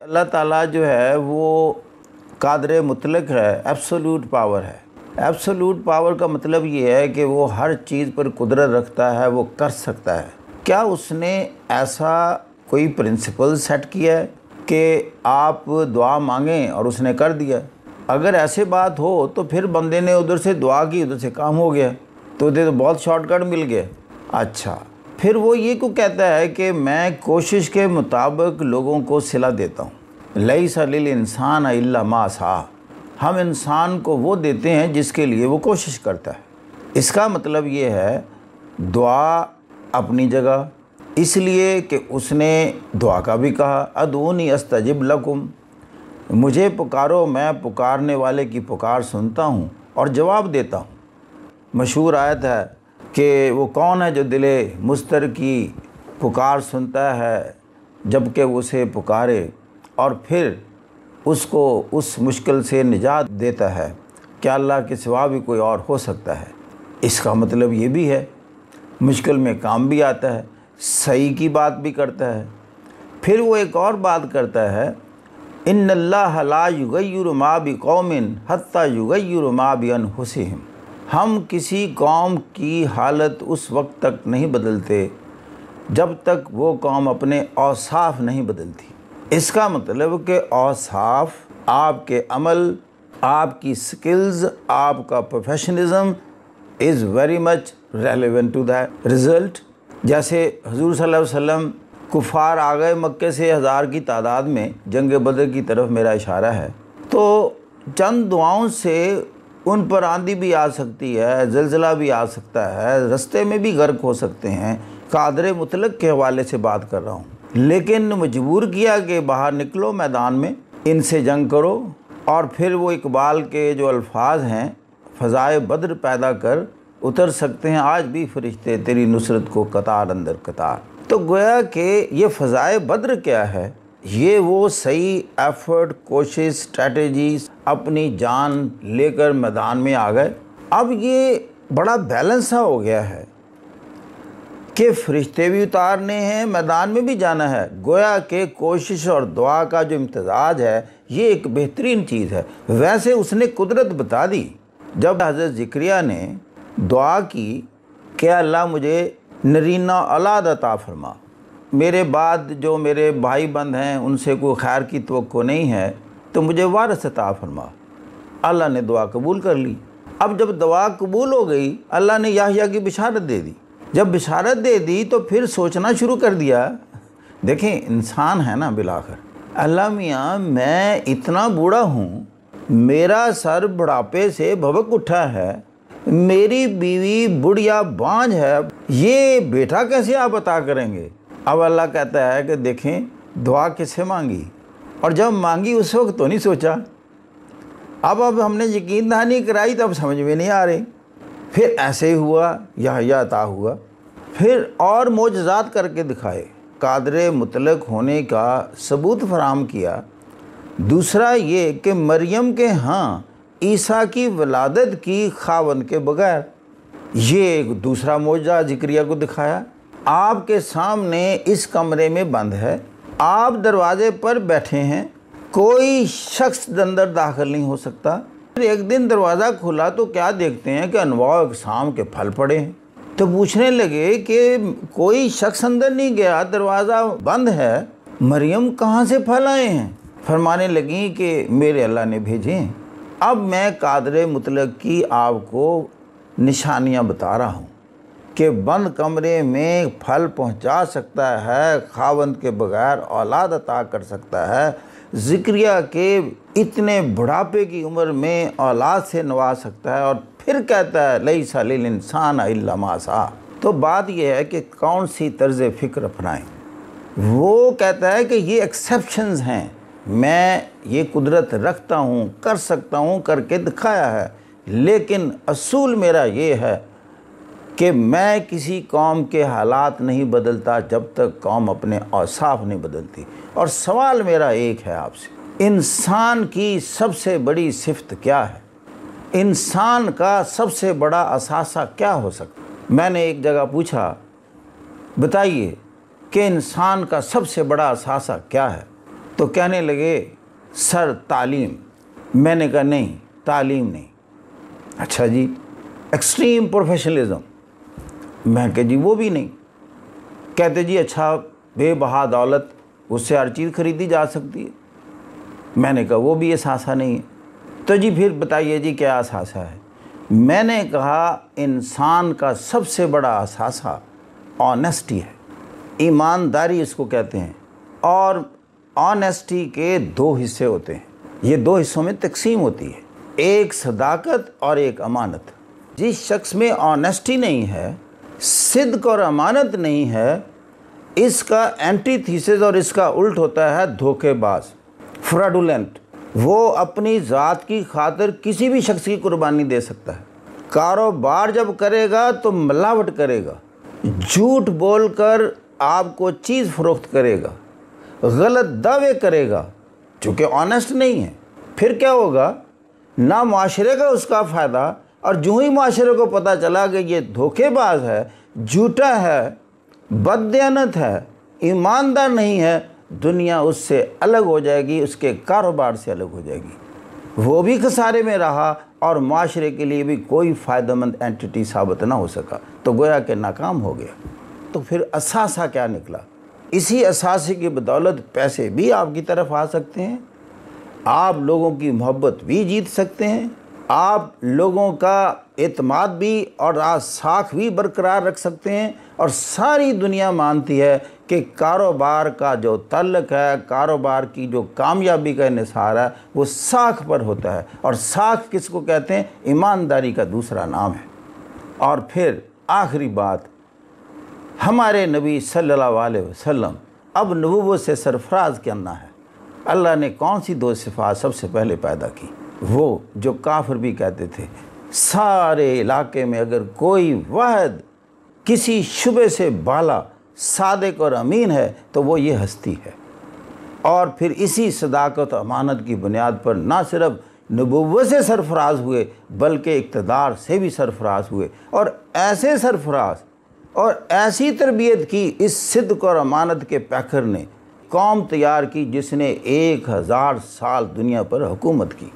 اللہ تعالیٰ جو ہے وہ قادر مطلق ہے، ایبسولوٹ پاور ہے۔ ایبسولوٹ پاور کا مطلب یہ ہے کہ وہ ہر چیز پر قدرت رکھتا ہے، وہ کر سکتا ہے۔ کیا اس نے ایسا کوئی پرنسپل سیٹ کیا ہے کہ آپ دعا مانگیں اور اس نے کر دیا؟ اگر ایسے بات ہو تو پھر بندے نے ادھر سے دعا کی، ادھر سے کام ہو گیا، تو بہت شارٹ کٹ مل گیا۔ اچھا، پھر وہ یہ کو کہتا ہے کہ میں کوشش کے مطابق لوگوں کو صلہ دیتا ہوں، لیس للانسان الا ما سعی۔ ہم انسان کو وہ دیتے ہیں جس کے لیے وہ کوشش کرتا ہے۔ اس کا مطلب یہ ہے دعا اپنی جگہ، اس لیے کہ اس نے دعا کا بھی کہا ادعونی استجب لکم، مجھے پکارو، میں پکارنے والے کی پکار سنتا ہوں اور جواب دیتا ہوں۔ مشہور آیت ہے کہ وہ کون ہے جو دل مضطر کی پکار سنتا ہے جب کہ اسے پکارے اور پھر اس کو اس مشکل سے نجات دیتا ہے، کیا اللہ کے سوا بھی کوئی اور ہو سکتا ہے؟ اس کا مطلب یہ بھی ہے مشکل میں کام بھی آتا ہے، صحیح کی بات بھی کرتا ہے۔ پھر وہ ایک اور بات کرتا ہے، ان اللہ لا یغیر ما بقوم حتی یغیروا ما بانفسہم، ہم کسی قوم کی حالت اس وقت تک نہیں بدلتے جب تک وہ قوم اپنے اوصاف نہیں بدلتی۔ اس کا مطلب کہ اوصاف، آپ کے عمل، آپ کی سکلز، آپ کا professionalism is very much relevant to the result. جیسے حضور صلی اللہ علیہ وسلم کفار آ گئے مکے سے 1000 کی تعداد میں، جنگ بدر کی طرف میرا اشارہ ہے، تو چند دعاؤں سے ان پر آندھی بھی آ سکتی ہے، زلزلہ بھی آ سکتا ہے، رستے میں بھی غرق ہو سکتے ہیں۔ قادر مطلق کے حوالے سے بات کر رہا ہوں، لیکن مجبور کیا کہ باہر نکلو میدان میں، ان سے جنگ کرو۔ اور پھر وہ اقبال کے جو الفاظ ہیں، فضائے بدر پیدا کر اتر سکتے ہیں آج بھی فرشتے تیری نصرت کو قطار اندر قطار۔ تو گویا کہ یہ فضائے بدر کیا ہے؟ یہ وہ صحیح ایفرٹ، کوشش، اسٹریٹجیز، اپنی جان لے کر میدان میں آ گئے۔ اب یہ بڑا بیلنس سا ہو گیا ہے کہ فرشتے بھی اتارنے ہیں، میدان میں بھی جانا ہے۔ گویا کہ کوشش اور دعا کا جو امتزاج ہے یہ ایک بہترین چیز ہے۔ ویسے اس نے قدرت بتا دی جب حضرت زکریا نے دعا کی کہ اللہ مجھے نرینہ اولاد عطا فرما، میرے بعد جو میرے بھائی بند ہیں ان سے کوئی خیر کی توقع نہیں ہے، تو مجھے وارث عطا فرما۔ اللہ نے دعا قبول کر لی۔ اب جب دعا قبول ہو گئی، اللہ نے یحییٰ کی بشارت دے دی۔ جب بشارت دے دی تو پھر سوچنا شروع کر دیا۔ دیکھیں انسان ہے نا بالآخر، اللہ میاں میں اتنا بوڑھا ہوں، میرا سر بڑھاپے سے بھبک اٹھا ہے، میری بیوی بڑھیا بانجھ ہے، یہ بیٹا کیسے آپ عطا کریں گے؟ اب اللہ کہتا ہے کہ دیکھیں دعا کس سے مانگی، اور جب مانگی اس وقت تو نہیں سوچا، اب ہم نے یقین دہانی کرائی تو اب سمجھ میں نہیں آ رہی۔ پھر ایسے ہی ہوا، یحییٰ عطا ہوا، پھر اور معجزات کر کے دکھائے، قادر مطلق ہونے کا ثبوت فراہم کیا۔ دوسرا یہ کہ مریم کے ہاں عیسیٰ کی ولادت کی خاوند کے بغیر، یہ ایک دوسرا معجزہ زکریا کو دکھایا۔ آپ کے سامنے اس کمرے میں بند ہے، آپ دروازے پر بیٹھے ہیں، کوئی شخص اندر داخل نہیں ہو سکتا۔ پھر ایک دن دروازہ کھلا تو کیا دیکھتے ہیں کہ انواع و اقسام کے پھل پڑے ہیں۔ تو پوچھنے لگے کہ کوئی شخص اندر نہیں گیا، دروازہ بند ہے، مریم کہاں سے پھل آئے ہیں؟ فرمانے لگیں کہ میرے اللہ نے بھیجے ہیں۔ اب میں قادر مطلق کی آپ کو نشانیاں بتا رہا ہوں کہ بند کمرے میں پھل پہنچا سکتا ہے، خاوند کے بغیر اولاد عطا کر سکتا ہے، زکریا کے اتنے بڑھاپے کی عمر میں اولاد سے نواز سکتا ہے، اور پھر کہتا ہے لیس للانسان الا ما سعی۔ تو بات یہ ہے کہ کون سی طرز فکر اپنائیں۔ وہ کہتا ہے کہ یہ ایکسیپشنز ہیں، میں یہ قدرت رکھتا ہوں، کر سکتا ہوں، کر کے دکھایا ہے، لیکن اصول میرا یہ ہے کہ میں کسی قوم کے حالات نہیں بدلتا جب تک قوم اپنے اوصاف نہیں بدلتی۔ اور سوال میرا ایک ہے آپ سے، انسان کی سب سے بڑی صفت کیا ہے؟ انسان کا سب سے بڑا اثاثہ کیا ہو سکتا ہے؟ میں نے ایک جگہ پوچھا بتائیے کہ انسان کا سب سے بڑا اثاثہ کیا ہے؟ تو کہنے لگے سر تعلیم. میں نے کہا نہیں تعلیم نہیں. اچھا جی ایکسٹریم پروفیشنلزم. میں کہ جی وہ بھی نہیں. کہتے جی اچھا بے بہا دولت اس سے ہر چیز خریدی جا سکتی ہے. میں نے کہا وہ بھی اثاثہ نہیں ہے. تو جی پھر بتائیے جی کیا اثاثہ ہے. میں نے کہا انسان کا سب سے بڑا اثاثہ آنیسٹی ہے. ایمانداری اس کو کہتے ہیں. اور آنیسٹی کے 2 حصے ہوتے ہیں. یہ 2 حصوں میں تقسیم ہوتی ہے. ایک صداقت اور ایک امانت. جس شخص میں آنیسٹی نہیں ہے، صدق اور امانت نہیں ہے، اس کا اینٹی تھیسس اور اس کا الٹ ہوتا ہے دھوکے باز، فراڈولنٹ. وہ اپنی ذات کی خاطر کسی بھی شخص کی قربانی دے سکتا ہے. کاروبار جب کرے گا تو ملاوٹ کرے گا، جھوٹ بول کر آپ کو چیز فروخت کرے گا، غلط دعوے کرے گا چونکہ آنیسٹ نہیں ہے. پھر کیا ہوگا؟ نہ معاشرے کا اس کا فائدہ، اور جو ہی معاشرے کو پتہ چلا کہ یہ دھوکے باز ہے، جھوٹا ہے، بددیانت ہے، ایماندار نہیں ہے، دنیا اس سے الگ ہو جائے گی، اس کے کاروبار سے الگ ہو جائے گی. وہ بھی خسارے میں رہا اور معاشرے کے لیے بھی کوئی فائدہ مند اینٹی ثابت نہ ہو سکا، تو گویا کہ ناکام ہو گیا. تو پھر اثاثہ کیا نکلا؟ اسی اثاثے کی بدولت پیسے بھی آپ کی طرف آ سکتے ہیں، آپ لوگوں کی محبت بھی جیت سکتے ہیں، آپ لوگوں کا اعتماد بھی اور ساکھ بھی برقرار رکھ سکتے ہیں. اور ساری دنیا مانتی ہے کہ کاروبار کا جو تعلق ہے، کاروبار کی جو کامیابی کا انحصار ہے، وہ ساکھ پر ہوتا ہے. اور ساکھ کس کو کہتے ہیں؟ ایمانداری کا دوسرا نام ہے. اور پھر آخری بات، ہمارے نبی صلی اللہ علیہ وسلم اب نبوت سے سرفراز کرنا ہے. اللہ نے کون سی 2 صفات سب سے پہلے پیدا کی؟ وہ جو کافر بھی کہتے تھے سارے علاقے میں اگر کوئی واحد کسی شعبے سے بالا صادق اور امین ہے تو وہ یہ ہستی ہے. اور پھر اسی صداقت و امانت کی بنیاد پر نہ صرف نبوت سے سرفراز ہوئے بلکہ اقتدار سے بھی سرفراز ہوئے. اور ایسے سرفراز اور ایسی تربیت کی اس صدق اور امانت کے پیکر نے قوم تیار کی جس نے 1000 سال دنیا پر حکومت کی.